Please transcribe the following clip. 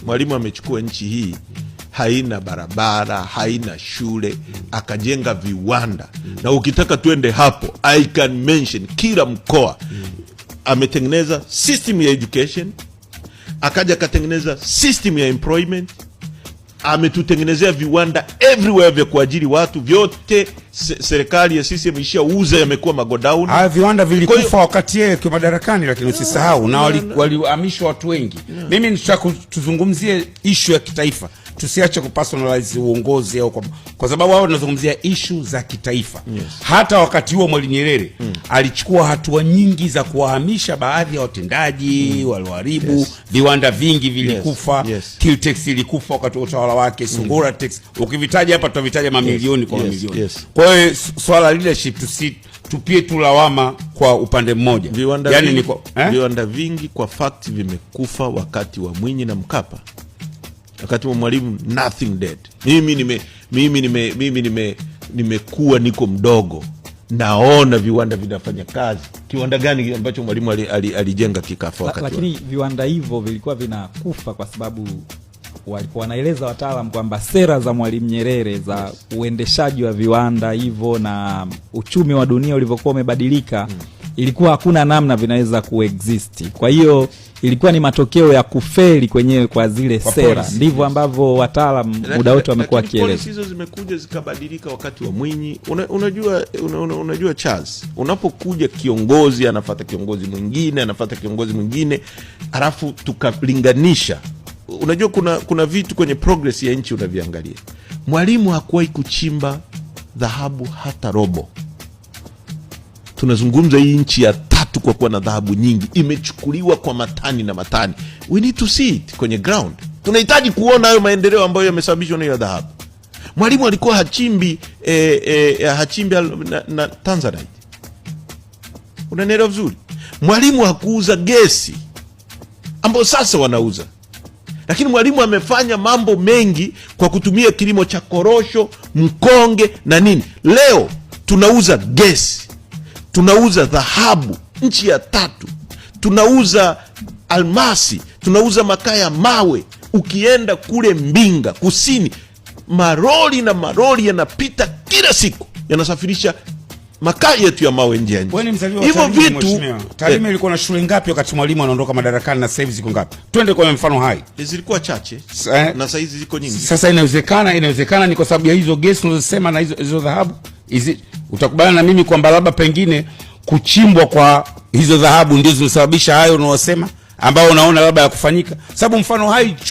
Mwalimu amechukua nchi hii, haina barabara, haina shule, akajenga viwanda. Na ukitaka tuende hapo, I can mention kila mkoa. Ametengeneza system ya education, akaja akatengeneza system ya employment, ametutengenezea viwanda everywhere vya kuajiri watu. Vyote serikali ya CCM ishauza, yamekuwa magodown. Viwanda vilikufa wakati yeye kwa madarakani, lakini usisahau na walihamishwa watu wengi. Mimi nitaka tuzungumzie issue ya kitaifa, tusiache kupersonalize uongozi au kwa sababu wao tunazungumzia issue za kitaifa. Hata wakati huo Mwalimu Nyerere alichukua hatua nyingi za kuwahamisha baadhi ya watendaji walioharibu. Viwanda vingi vilikufa. Kiltex ilikufa wakati wa utawala wake, Sungura Tex. Ukivitaja hapa tutavitaja mamilioni kwa mamilioni. Kwa hiyo swala leadership tupie tulawama kwa upande mmoja. Viwanda vingi kwa fact vimekufa wakati wa Mwinyi na Mkapa. Wakati wa Mwalimu nothing dead. Mimi nimekuwa niko mdogo, naona viwanda vinafanya kazi. Kiwanda gani ambacho Mwalimu alijenga kikafa wakati lakini viwanda hivyo vilikuwa vinakufa kwa sababu walikuwa wanaeleza wataalamu kwamba sera za Mwalimu Nyerere za uendeshaji wa viwanda hivyo na uchumi wa dunia ulivyokuwa umebadilika, ilikuwa hakuna namna vinaweza kuexist. Kwa hiyo ilikuwa ni matokeo ya kufeli kwenyewe kwa zile sera. Ndivyo ambavyo wataalamu muda wote wamekuwa kieleza. Policies hizo zimekuja zikabadilika wakati wa Mwinyi. Unajua Charles, unapokuja kiongozi anafuata kiongozi mwingine, anafuata kiongozi mwingine, alafu tukalinganisha. Unajua kuna vitu kwenye progress ya nchi unaviangalia. Mwalimu hakuwahi kuchimba dhahabu hata robo. Tunazungumza hii nchi ya 3 kwa kuwa na dhahabu nyingi, imechukuliwa kwa matani na matani. We need to see it kwenye ground. Tunahitaji kuona hayo maendeleo ambayo yamesababishwa na hiyo dhahabu. Mwalimu alikuwa hachimbi na Tanzanite. Unanielewa vizuri? Mwalimu hakuuza gesi ambayo sasa wanauza. Lakini Mwalimu amefanya mambo mengi kwa kutumia kilimo cha korosho, mkonge na nini. Leo tunauza gesi, tunauza dhahabu nchi ya 3, tunauza almasi, tunauza makaa ya mawe. Ukienda kule Mbinga kusini, maroli na maroli yanapita kila siku, yanasafirisha makaa yetu ya mawe nje. Hivyo vitu Tarime ilikuwa na shule ngapi wakati Mwalimu anaondoka madarakani na sasa hivi ziko ngapi? Twende kwa mfano hai. Zilikuwa chache na sasa hizi ziko nyingi. Sasa inawezekana ni kwa sababu ya hizo gesi unazosema na hizo dhahabu. Utakubaliana na mimi kwamba labda pengine kuchimbwa kwa hizo dhahabu ndio zinasababisha hayo unaosema, ambao unaona labda ya kufanyika? Sababu mfano hai